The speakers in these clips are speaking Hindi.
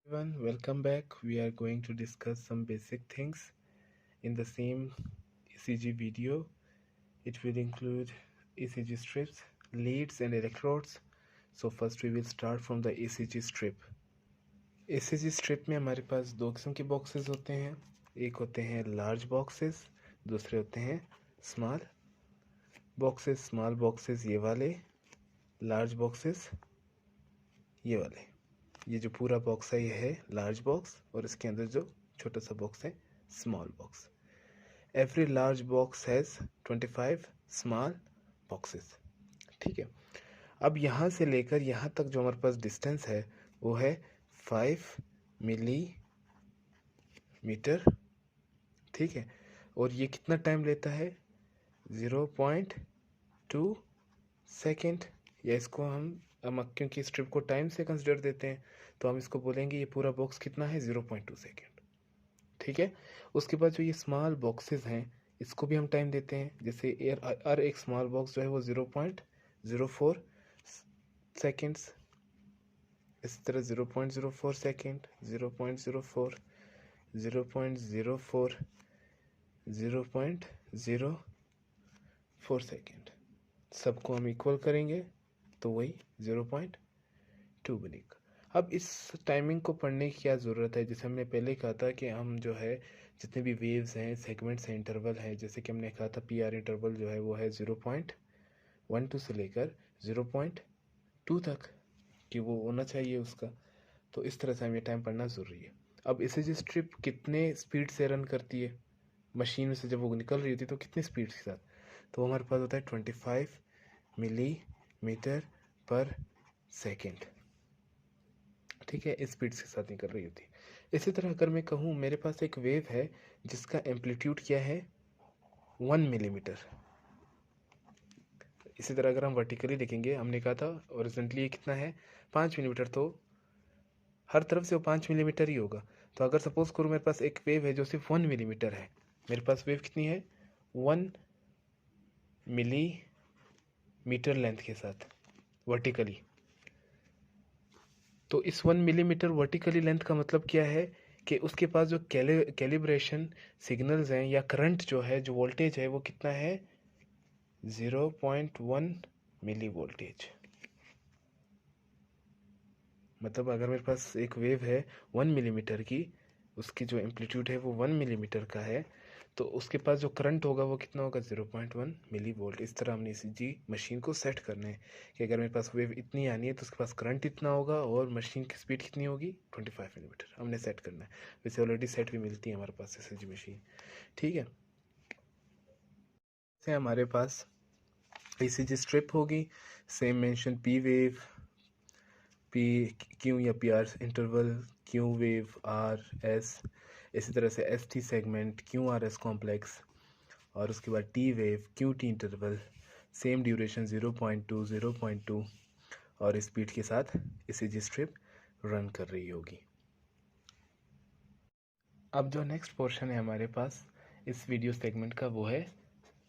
Everyone, welcome back. We are going to discuss some basic things in the same ECG video. It will include ECG strips, leads and electrodes. So first we will start from the ECG strip. ECG strip में हमारे पास दो किस्म के बॉक्सेस होते हैं. एक होते हैं लार्ज बॉक्सेस, दूसरे होते हैं स्मॉल बॉक्सेस. स्मॉल बॉक्सेस ये वाले, लार्ज बॉक्सेस ये वाले. ये जो पूरा बॉक्स है ये है लार्ज बॉक्स और इसके अंदर जो छोटा सा बॉक्स है small box. Every large box has 25 small boxes. ठीक है. अब यहाँ से लेकर यहाँ तक जो हमारे पास डिस्टेंस है वो है 5 मिलीमीटर. ठीक है. और ये कितना टाइम लेता है? 0.2 सेकेंड. या इसको हम क्योंकि स्ट्रिप को टाइम से कंसिडर देते हैं तो हम इसको बोलेंगे ये पूरा बॉक्स कितना है? 0.2 सेकेंड. ठीक है. उसके बाद जो ये स्मॉल बॉक्सेस हैं इसको भी हम टाइम देते हैं. जैसे हर एक स्मॉल बॉक्स जो है वो 0.04 सेकेंड्स. इस तरह 0.04 सेकेंड, 0.04, 0.04, 0.04 सेकेंड. सबको हम इक्वल करेंगे तो वही 0.2 बनेगा. अब इस टाइमिंग को पढ़ने की क्या ज़रूरत है? जैसे हमने पहले कहा था कि हम जो है जितने भी वेव्स हैं, सेगमेंट्स हैं, इंटरवल है, जैसे कि हमने कहा था PR इंटरवल जो है वो है 0.12 से लेकर 0.2 तक कि वो होना चाहिए उसका. तो इस तरह से हमें टाइम पढ़ना ज़रूरी है. अब ECG स्ट्रिप कितने स्पीड से रन करती है? मशीन में से जब वो निकल रही होती है तो कितने स्पीड के साथ? तो हमारे पास होता है 25 मिलीमीटर पर सेकेंड. ठीक है. इस स्पीड के साथ निकल रही होती है. इसी तरह अगर मैं कहूँ मेरे पास एक वेव है जिसका एम्पलीट्यूड क्या है? 1 मिलीमीटर. इसी तरह अगर हम वर्टिकली देखेंगे, हमने कहा था ओरिजेंटली ये कितना है? 5 मिलीमीटर. तो हर तरफ से वो 5 मिलीमीटर ही होगा. तो अगर सपोज करूँ मेरे पास एक वेव है जो सिर्फ 1 मिलीमीटर है. मेरे पास वेव कितनी है? 1 मिलीमीटर लेंथ के साथ वर्टिकली. तो इस 1 मिलीमीटर वर्टिकली लेंथ का मतलब क्या है कि उसके पास जो कैलिब्रेशन सिग्नल्स हैं या करंट जो है, जो वोल्टेज है वो कितना है? 0.1 मिली वोल्टेज. मतलब अगर मेरे पास एक वेव है 1 मिलीमीटर की, उसकी जो एम्पलीट्यूड है वो 1 मिलीमीटर का है, तो उसके पास जो करंट होगा वो कितना होगा? 0.1 मिली वोल्ट. इस तरह हमने ECG मशीन को सेट करना है कि अगर मेरे पास वेव इतनी आनी है तो उसके पास करंट इतना होगा और मशीन की स्पीड कितनी होगी? 25 मिलीमीटर. हमने सेट करना है. वैसे ऑलरेडी सेट भी मिलती है हमारे पास ECG मशीन. ठीक है. से हमारे पास ECG स्ट्रिप होगी. Same mention P wave, P Q या PR interval, Q wave, R S. इसी तरह से ST सेगमेंट, QRS कॉम्प्लेक्स और उसके बाद T wave, QT interval. Same duration 0.2 और स्पीड के साथ ECG स्ट्रिप रन कर रही होगी. अब जो नेक्स्ट पोर्शन है हमारे पास इस वीडियो सेगमेंट का वो है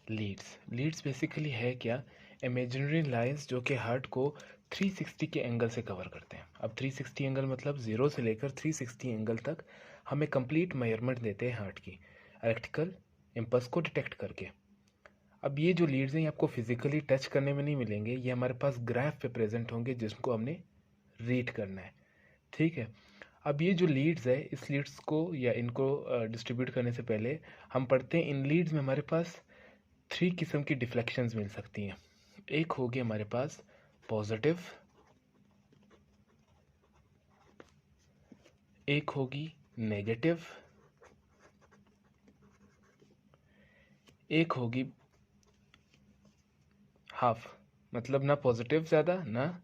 लीड्स. लीड्स बेसिकली है क्या? इमेजिनरी लाइंस जो कि हार्ट को 360 के एंगल से कवर करते हैं. अब 360 एंगल मतलब 0 से लेकर 360 एंगल तक हमें कंप्लीट मेजरमेंट देते हैं हार्ट की इलेक्ट्रिकल इम्पल्स को डिटेक्ट करके. अब ये जो लीड्स हैं ये आपको फिजिकली टच करने में नहीं मिलेंगे, ये हमारे पास ग्राफ पे प्रेजेंट होंगे जिसको हमने रीड करना है. ठीक है. अब ये जो लीड्स है इस लीड्स को या इनको डिस्ट्रीब्यूट करने से पहले हम पढ़ते हैं इन लीड्स में हमारे पास 3 किस्म की डिफ्लेक्शंस मिल सकती हैं. एक होगी हमारे पास पॉजिटिव, एक होगी नेगेटिव, एक होगी हाफ. मतलब ना पॉजिटिव ज़्यादा ना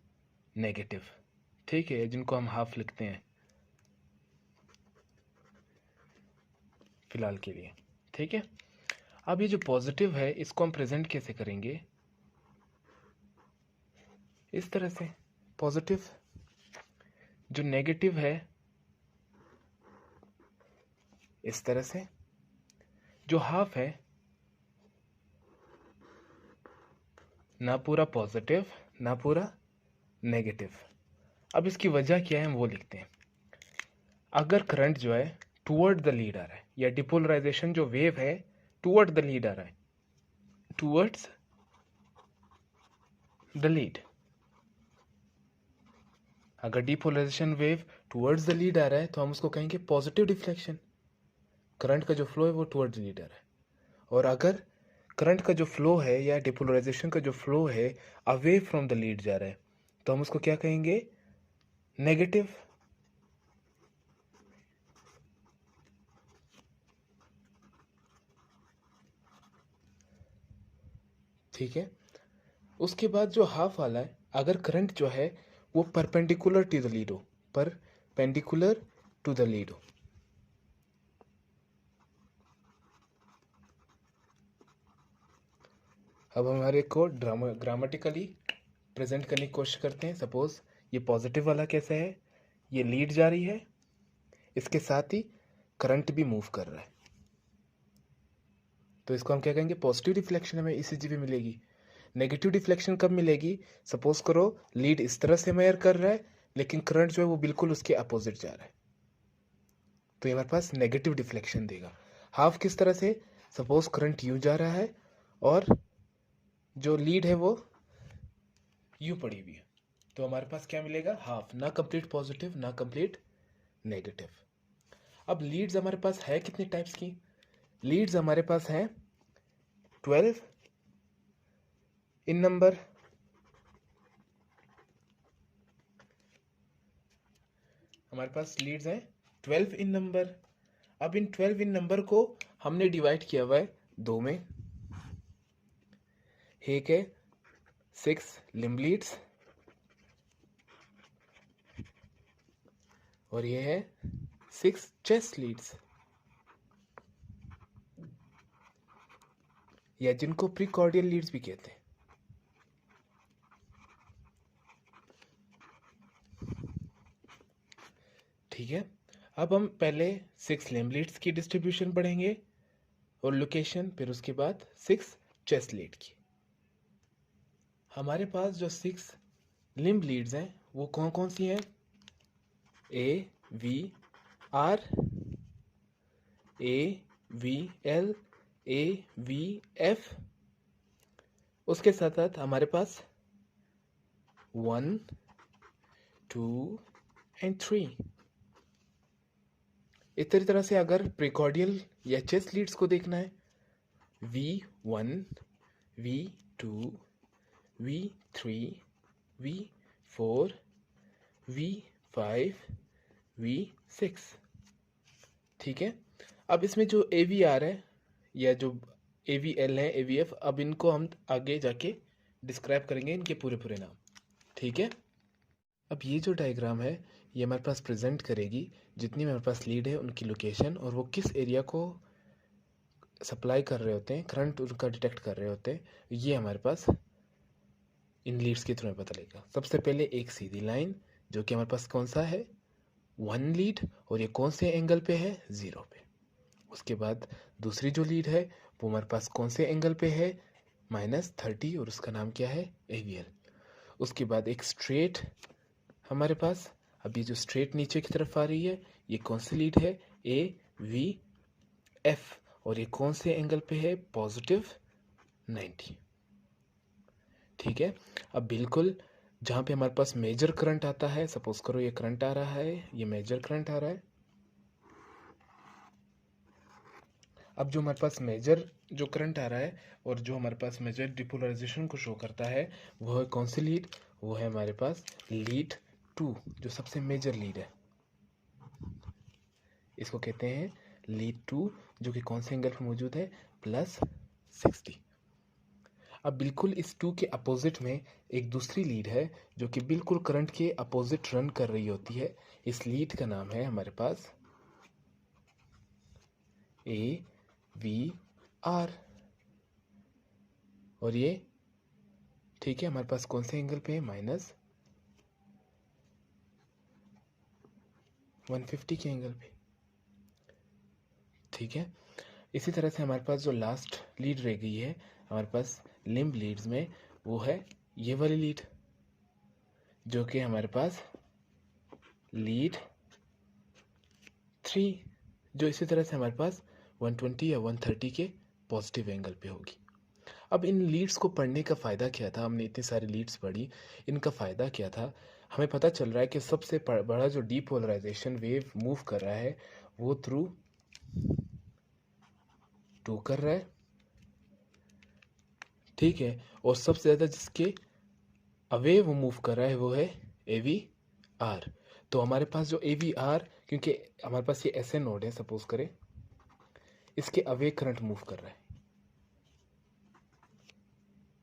नेगेटिव. ठीक है. जिनको हम हाफ लिखते हैं फिलहाल के लिए. ठीक है. अब ये जो पॉजिटिव है इसको हम प्रेजेंट कैसे करेंगे? इस तरह से. पॉजिटिव. जो नेगेटिव है इस तरह से. जो हाफ है ना पूरा पॉजिटिव ना पूरा नेगेटिव. अब इसकी वजह क्या है हम वो लिखते हैं. अगर करंट जो है टुवर्ड द लीड आ रहा है, या डिपोलराइजेशन जो वेव है टुवर्ड द लीड आ रहा है, टुवर्ड्स द लीड, अगर depolarisation wave towards the lead आ रहा है तो हम उसको कहेंगे पॉजिटिव डिफ्लेक्शन, करंट का जो फ्लो है वो टुवर्ड्स लीड आ रहा है। और अगर करंट का जो फ्लो है या डिपोलराइजेशन का जो फ्लो है अवे फ्रॉम द लीड जा रहा है तो हम उसको क्या कहेंगे, नेगेटिव। ठीक है, उसके बाद जो हाफ वाला है, अगर करंट जो है वो परपेंडिकुलर टू द लीड हो, परपेंडिकुलर टू द लीड हो, अब हमारे को ग्रामेटिकली प्रेजेंट करने की कोशिश करते हैं। सपोज ये पॉजिटिव वाला कैसा है, ये लीड जा रही है, इसके साथ ही करंट भी मूव कर रहा है, तो इसको हम क्या कहेंगे, पॉजिटिव डिफ्लेक्शन हमें ईसीजी पे मिलेगी। नेगेटिव डिफ्लेक्शन कब मिलेगी, सपोज करो लीड इस तरह से मेयर कर रहा है लेकिन करंट जो है वो बिल्कुल उसके अपोजिट जा रहा है, तो ये हमारे पास नेगेटिव डिफ्लेक्शन देगा। हाफ किस तरह से, सपोज करंट यूं जा रहा है और जो लीड है वो यूं पड़ी हुई है, तो हमारे पास क्या मिलेगा, हाफ, ना कंप्लीट पॉजिटिव ना कंप्लीट नेगेटिव। अब लीड्स हमारे पास है कितने टाइप्स की, लीड्स हमारे पास हैं 12 इन नंबर, हमारे पास लीड्स हैं 12 इन नंबर। अब इन 12 इन नंबर को हमने डिवाइड किया हुआ है दो में, एक है 6 लिम्ब लीड्स और ये है 6 चेस्ट लीड्स, या जिनको प्रीकॉर्डियल लीड्स भी कहते हैं। ठीक है, अब हम पहले 6 लिम्ब लीड्स की डिस्ट्रीब्यूशन पढ़ेंगे और लोकेशन, फिर उसके बाद 6 चेस्ट लीड की। हमारे पास जो 6 लिम्ब लीड्स हैं वो कौन कौन सी हैं, A V R, A V L, A V F, उसके साथ साथ हमारे पास 1 2 एंड 3। इस तरह से अगर प्रीकॉर्डियल या चेस्ट लीड्स को देखना है, V1, V2, V3, V4, V5, V6। ठीक है, अब इसमें जो AVR है या जो AVL है, AVF, अब इनको हम आगे जाके डिस्क्राइब करेंगे इनके पूरे पूरे नाम। ठीक है, अब ये जो डायग्राम है ये हमारे पास प्रेजेंट करेगी जितनी हमारे पास लीड है उनकी लोकेशन और वो किस एरिया को सप्लाई कर रहे होते हैं, करंट उनका डिटेक्ट कर रहे होते हैं, ये हमारे पास इन लीड्स के थ्रू पता लगेगा। सबसे पहले एक सीधी लाइन जो कि हमारे पास कौन सा है, 1 लीड, और ये कौन से एंगल पे है, 0 पे। उसके बाद दूसरी जो लीड है वो हमारे पास कौन से एंगल पे है, -30, और उसका नाम क्या है, AVL। उसके बाद एक स्ट्रेट हमारे पास, अब ये जो स्ट्रेट नीचे की तरफ आ रही है ये कौन सी लीड है, AVF, और ये कौन से एंगल पे है, +90। ठीक है, अब बिल्कुल जहाँ पे हमारे पास मेजर करंट आता है, सपोज करो ये करंट आ रहा है, ये मेजर करंट आ रहा है। अब जो हमारे पास मेजर जो करंट आ रहा है और जो हमारे पास मेजर डिपोलराइजेशन को शो करता है वो है कौन सी लीड, वो है हमारे पास लीड 2, जो सबसे मेजर लीड है, इसको कहते हैं लीड 2, जो कि कौन से एंगल पर मौजूद है, +60। अब बिल्कुल इस 2 के अपोजिट में एक दूसरी लीड है जो कि बिल्कुल करंट के अपोजिट रन कर रही होती है। इस लीड का नाम है हमारे पास AVR, और ये ठीक है हमारे पास कौन से एंगल पे है, -150 के एंगल पे। ठीक है, इसी तरह से हमारे पास जो लास्ट लीड रह गई है हमारे पास लिम्ब लीड्स में, वो है ये वाली लीड जो कि हमारे पास लीड 3 जो इसी तरह से हमारे पास 120 या 130 के पॉजिटिव एंगल पे होगी। अब इन लीड्स को पढ़ने का फ़ायदा क्या था? हमने इतनी सारी लीड्स पढ़ी, इनका फ़ायदा क्या था? हमें पता चल रहा है कि सबसे बड़ा जो डीपोलराइजेशन वेव मूव कर रहा है वो थ्रू 2 कर रहा है, ठीक है। और सबसे ज़्यादा जिसके अवे वो मूव कर रहा है वो है AVR। तो हमारे पास जो AVR, क्योंकि हमारे पास ये ऐसे नोड है, सपोज करें इसके अवे करंट मूव कर रहा है,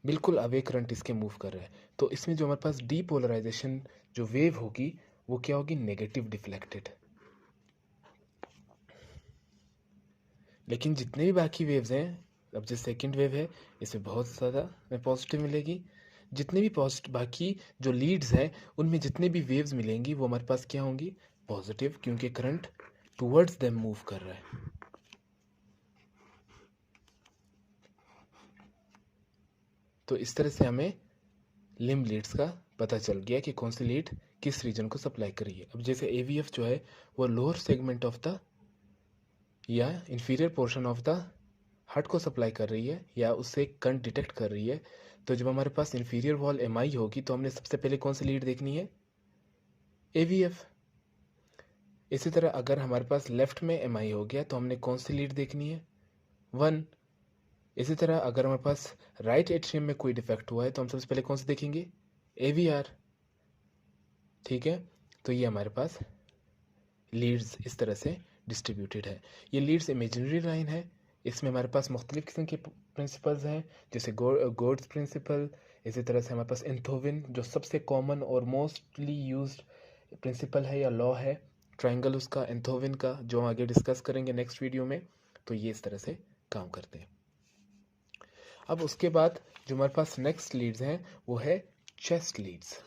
बिल्कुल अवे करंट इसके मूव कर रहा है। तो इसमें जो हमारे पास डीपोलराइजेशन जो वेव होगी वो क्या होगी? Negative deflected. लेकिन जितने भी बाकी वेव्स हैं, अब जो सेकंड वेव है इसमें बहुत ज़्यादा में पॉजिटिव मिलेगी। जितने भी पॉजिटिव बाकी जो लीड्स हैं उनमें जितने भी वेव्स मिलेंगी वो हमारे पास क्या होंगी? पॉजिटिव, क्योंकि करंट टूवर्ड्स देम मूव कर रहा है। तो इस तरह से हमें लिम्ब लीड्स का पता चल गया कि कौन सी लीड किस रीजन को सप्लाई कर रही है। अब जैसे AVF जो है वो लोअर सेगमेंट ऑफ द या inferior portion of the heart को सप्लाई कर रही है या उससे करंट डिटेक्ट कर रही है। तो जब हमारे पास इंफीरियर वॉल MI होगी तो हमने सबसे पहले कौन सी लीड देखनी है? AVF। इसी तरह अगर हमारे पास लेफ्ट में MI हो गया तो हमने कौन सी लीड देखनी है? 1। इसी तरह अगर हमारे पास राइट एट्रियम में कोई डिफेक्ट हुआ है तो हम सबसे पहले कौन सी देखेंगे? AVR, ठीक है। तो ये हमारे पास लीड्स इस तरह से डिस्ट्रीब्यूटेड है। ये लीड्स इमेजिनरी लाइन है, इसमें हमारे पास मुख्तलिफ किस्म के प्रिंसिपल्स हैं, जैसे गोड्स प्रिंसिपल। इसी तरह से हमारे पास एंथोविन जो सबसे कॉमन और मोस्टली यूज्ड प्रिंसिपल है या लॉ है, ट्रायंगल उसका एंथोविन का, जो हम आगे डिस्कस करेंगे नेक्स्ट वीडियो में। तो ये इस तरह से काम करते हैं। अब उसके बाद जो हमारे पास नेक्स्ट लीड्स हैं वो है चेस्ट लीड्स।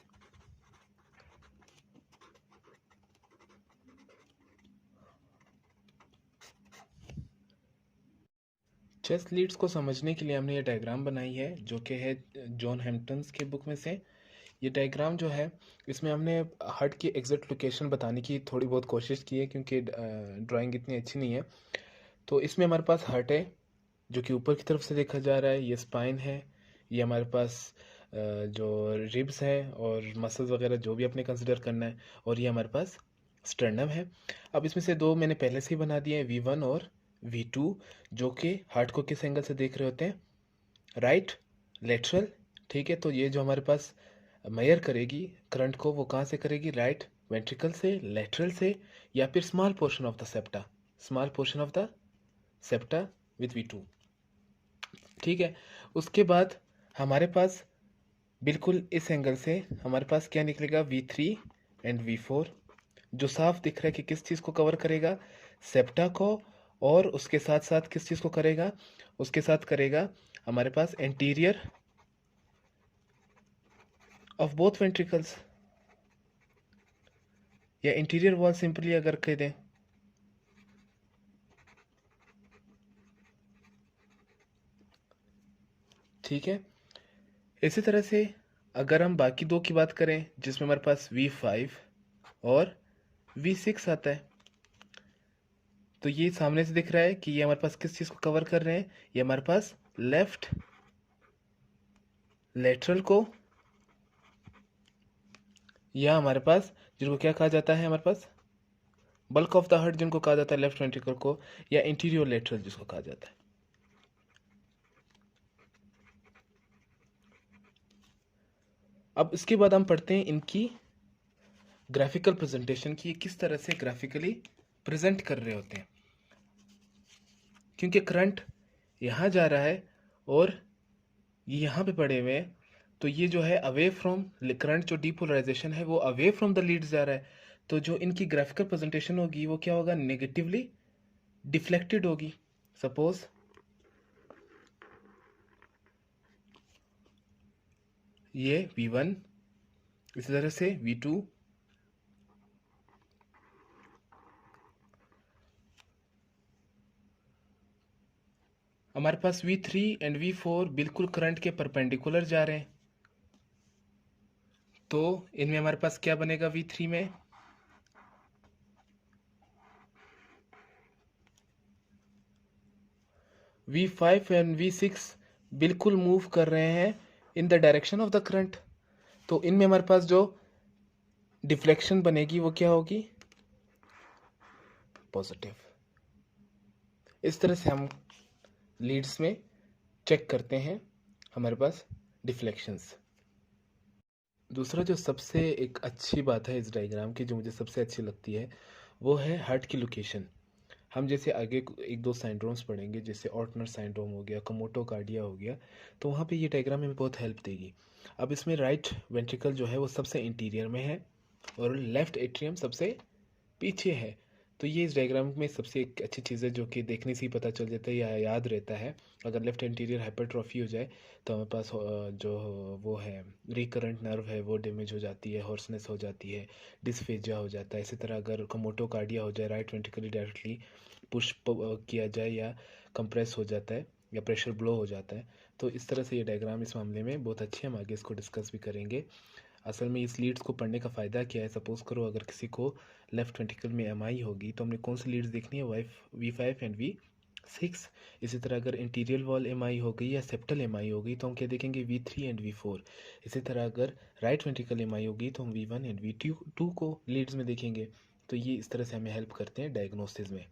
चेस्ट लीड्स को समझने के लिए हमने ये डायग्राम बनाई है जो कि है जॉन हैम्पटन्स के बुक में से। ये डायग्राम जो है इसमें हमने हार्ट की एग्जैक्ट लोकेशन बताने की थोड़ी बहुत कोशिश की है क्योंकि ड्राइंग इतनी अच्छी नहीं है। तो इसमें हमारे पास हार्ट है जो कि ऊपर की तरफ से देखा जा रहा है, ये स्पाइन है, ये हमारे पास जो रिब्स हैं और मसल्स वगैरह जो भी अपने कंसिडर करना है, और ये हमारे पास स्टर्नम है। अब इसमें से दो मैंने पहले से ही बना दिए हैं, V1 और V2, जो कि हार्ट को किस एंगल से देख रहे होते हैं? राइट लेटरल, ठीक है। तो ये जो हमारे पास मेजर करेगी करंट को वो कहाँ से करेगी? राइट वेंट्रिकल से, लेटरल से, या फिर small portion of the septa, small portion of the septa with V2, ठीक है। उसके बाद हमारे पास बिल्कुल इस एंगल से हमारे पास क्या निकलेगा? V3 एंड V4, जो साफ दिख रहा है कि किस चीज़ को कवर करेगा? सेप्टा को, और उसके साथ साथ किस चीज़ को करेगा? उसके साथ करेगा हमारे पास एंटीरियर ऑफ बोथ वेंट्रिकल्स, या इंटीरियर वॉल सिंपली अगर कह दें, ठीक है। इसी तरह से अगर हम बाकी दो की बात करें जिसमें हमारे पास V5 और V6 आता है, तो ये सामने से दिख रहा है कि ये हमारे पास किस चीज़ को कवर कर रहे हैं? ये हमारे पास लेफ्ट लेटरल को, या हमारे पास जिनको क्या कहा जाता है, हमारे पास बल्क ऑफ द हार्ट जिनको कहा जाता है लेफ्ट वेंट्रिकल को, या इंटीरियर लेटरल जिसको कहा जाता है। अब इसके बाद हम पढ़ते हैं इनकी ग्राफिकल प्रेजेंटेशन की, किस तरह से ग्राफिकली प्रेजेंट कर रहे होते हैं। क्योंकि करंट यहाँ जा रहा है और ये यहाँ पे पड़े हुए हैं, तो ये जो है अवे फ्रॉम करंट, जो डीपोलराइजेशन है वो अवे फ्रॉम द लीड्स जा रहा है। तो जो इनकी ग्राफिकल प्रेजेंटेशन होगी वो क्या होगा? नेगेटिवली डिफ्लेक्टेड होगी। सपोज ये V1, इसी तरह से V2, हमारे पास V3 एंड V4 बिल्कुल करंट के परपेंडिकुलर जा रहे हैं। तो इनमें हमारे पास क्या बनेगा? V3 में V5 एंड V6 बिल्कुल मूव कर रहे हैं in the direction of the current. तो इनमें हमारे पास जो डिफ्लेक्शन बनेगी वो क्या होगी? पॉजिटिव। इस तरह से हम लीड्स में चेक करते हैं हमारे पास डिफ्लेक्शंस। दूसरा जो सबसे एक अच्छी बात है इस डायग्राम की, जो मुझे सबसे अच्छी लगती है, वो है हार्ट की लोकेशन। हम जैसे आगे एक दो सिंड्रोम्स पढ़ेंगे, जैसे ऑर्टनर सिंड्रोम हो गया, कमोटो कार्डिया हो गया, तो वहाँ पे ये डायग्राम हमें बहुत हेल्प देगी। अब इसमें राइट वेंट्रिकल जो है वो सबसे इंटीरियर में है और लेफ्ट एट्रियम सबसे पीछे है। तो ये इस डायग्राम में सबसे एक अच्छी चीज़ है, जो कि देखने से ही पता चल जाता है या याद रहता है। अगर लेफ्ट एंटीरियर हाइपरट्रॉफी हो जाए तो हमारे पास जो वो है रिकरेंट नर्व है वो डैमेज हो जाती है, हॉर्सनेस हो जाती है, डिस्फेजिया हो जाता है। इसी तरह अगर कमोटो कार्डिया हो जाए, राइट वेंट्रिकली डायरेक्टली पुश किया जाए या कंप्रेस हो जाता है या प्रेशर ब्लो हो जाता है, तो इस तरह से ये डायग्राम इस मामले में बहुत अच्छी है। हम आगे इसको डिस्कस भी करेंगे। असल में इस लीड्स को पढ़ने का फ़ायदा क्या है? सपोज़ करो अगर किसी को लेफ्ट वेंट्रिकल में एमआई होगी तो हमने कौन सी लीड्स देखनी है? V5 and V6। इसी तरह अगर इंटीरियर वॉल एमआई हो गई या सेप्टल एमआई होगी तो हम क्या देखेंगे? V3 and V4। इसी तरह अगर राइट वेंट्रिकल एमआई होगी तो हम V1 एंड V2 को लीड्स में देखेंगे। तो ये इस तरह से हमें हेल्प करते हैं डायग्नोसिस में।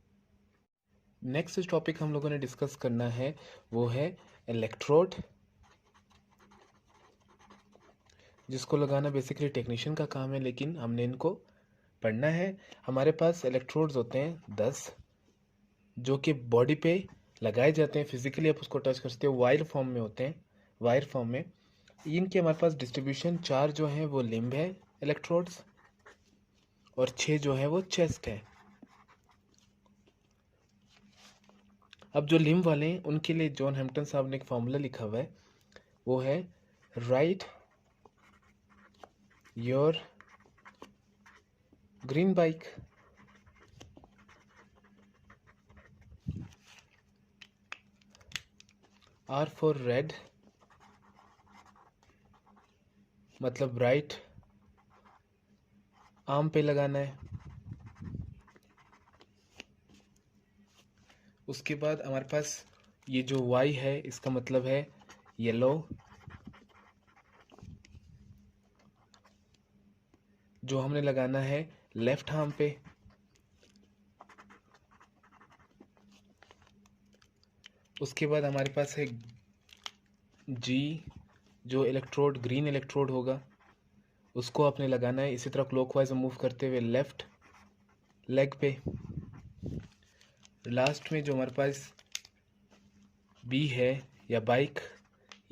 नेक्स्ट जो टॉपिक हम लोगों ने डिस्कस करना है वो है इलेक्ट्रोड, जिसको लगाना बेसिकली टेक्नीशियन का काम है, लेकिन हमने इनको पढ़ना है। हमारे पास इलेक्ट्रोड्स होते हैं 10, जो कि बॉडी पे लगाए जाते हैं। फिजिकली आप उसको टच कर सकते हो, वायर फॉर्म में होते हैं, वायर फॉर्म में। इनके हमारे पास डिस्ट्रीब्यूशन 4 जो है वो लिम्ब है इलेक्ट्रोड्स, और 6 जो है वो चेस्ट है। अब जो लिम्ब वाले हैं उनके लिए जॉन हैम्पटन साहब ने एक फॉर्मूला लिखा हुआ है, वो है right your green bike. R for red, मतलब राइट आर्म पे लगाना है। उसके बाद हमारे पास ये जो Y है इसका मतलब है येलो, जो हमने लगाना है लेफ्ट आर्म पे। उसके बाद हमारे पास है G, जो इलेक्ट्रोड ग्रीन इलेक्ट्रोड होगा, उसको आपने लगाना है इसी तरह क्लॉकवाइज मूव करते हुए लेफ्ट लेग पे। लास्ट में जो हमारे पास B है या बाइक,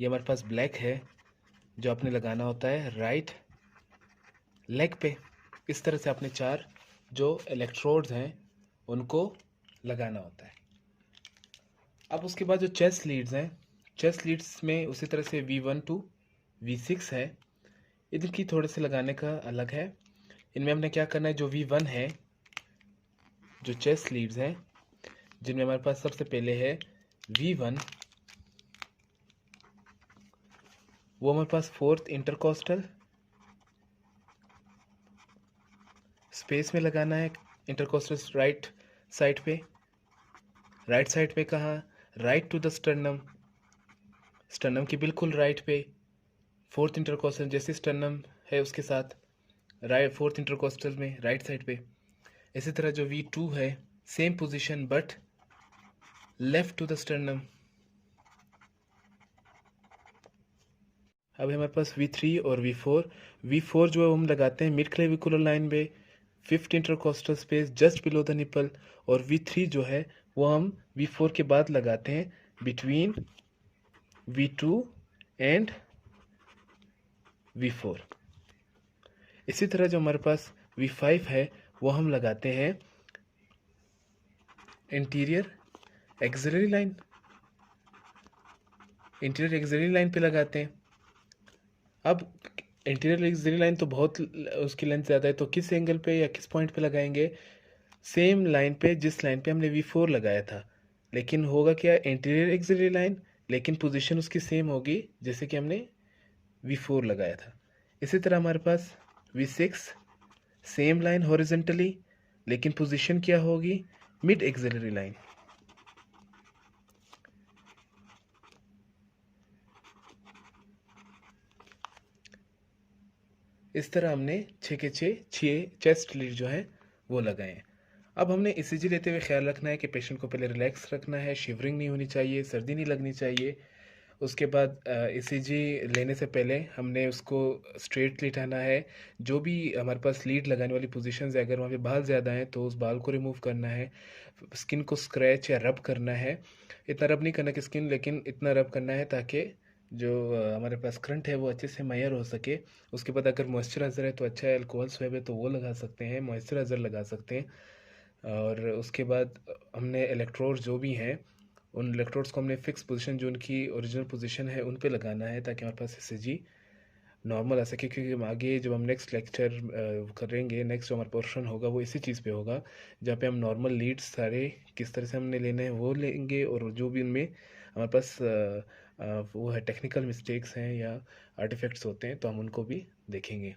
ये हमारे पास ब्लैक है, जो आपने लगाना होता है राइट लेग पे। इस तरह से आपने 4 जो इलेक्ट्रोड्स हैं उनको लगाना होता है। अब उसके बाद जो चेस्ट लीड्स हैं, चेस्ट लीड्स में उसी तरह से V1 to V6 है। इनकी थोड़े से लगाने का अलग है। इनमें हमने क्या करना है, जो V1 है, जो चेस्ट लीड्स हैं, जिनमें हमारे पास सबसे पहले है V1, वो हमारे पास 4th इंटरकोस्टल स्पेस में लगाना है। इंटरकोस्टल राइट साइड पे, राइट साइड पे कहाँ? Right to the sternum, sternum की बिल्कुल राइट पे। 4th इंटरकोस्टल जैसे स्टर्नम है उसके साथ राइट 4th इंटरकोस्टल में राइट साइड पे। इसी तरह जो V2 है, same position but left to the sternum. अब हमारे पास V3 और V4। V4 जो है हम लगाते हैं मिड क्लेविकुलर लाइन में, 5th intercostal space just below the nipple. और V3 जो है वो हम V4 के बाद लगाते हैं बिटवीन V2 एंड V4। इसी तरह जो हमारे पास V5 है वो हम लगाते हैं interior axillary line, interior axillary line पे लगाते हैं। अब इंटीरियर एक्सिलरी लाइन तो बहुत उसकी लेंथ ज़्यादा है, तो किस एंगल पे या किस पॉइंट पे लगाएंगे? सेम लाइन पे जिस लाइन पे हमने V4 लगाया था। लेकिन होगा क्या, इंटीरियर एक्सिलरी लाइन, लेकिन पोजीशन उसकी सेम होगी जैसे कि हमने V4 लगाया था। इसी तरह हमारे पास V6, सेम लाइन हॉरिजेंटली, लेकिन पोजीशन क्या होगी? Mid axillary line. इस तरह हमने 6 के 6 चेस्ट लीड जो है वो लगाए हैं। अब हमने ईसीजी लेते हुए ख्याल रखना है कि पेशेंट को पहले रिलैक्स रखना है, शिवरिंग नहीं होनी चाहिए, सर्दी नहीं लगनी चाहिए। उसके बाद ईसीजी लेने से पहले हमने उसको स्ट्रेट लिटाना है। जो भी हमारे पास लीड लगाने वाली पोजीशंस है, अगर वहाँ पे बाल ज़्यादा हैं तो उस बाल को रिमूव करना है। स्किन को स्क्रैच या रब करना है। इतना रब नहीं करना कि स्किन, लेकिन इतना रब करना है ताकि जो हमारे पास करंट है वो अच्छे से मैयर हो सके। उसके बाद अगर मॉइस्चराइज़र है तो अच्छा है, अल्कोहल स्वैब है तो वो लगा सकते हैं, मॉइस्चराइज़र लगा सकते हैं। और उसके बाद हमने इलेक्ट्रोड जो भी हैं, उन इलेक्ट्रोड्स को हमने फिक्स पोजीशन, जो उनकी ओरिजिनल पोजीशन है, उन पे लगाना है ताकि हमारे पास ईसीजी नॉर्मल आ सके। क्योंकि हम आगे जब हम नेक्स्ट लेक्चर करेंगे, नेक्स्ट जो हमारा पोर्शन होगा वो इसी चीज़ पे होगा, जहाँ पे हम नॉर्मल लीड्स सारे किस तरह से हमने लेने हैं वो लेंगे, और जो भी उनमें हमारे पास वो है टेक्निकल मिस्टेक्स हैं या आर्टिफैक्ट्स होते हैं तो हम उनको भी देखेंगे।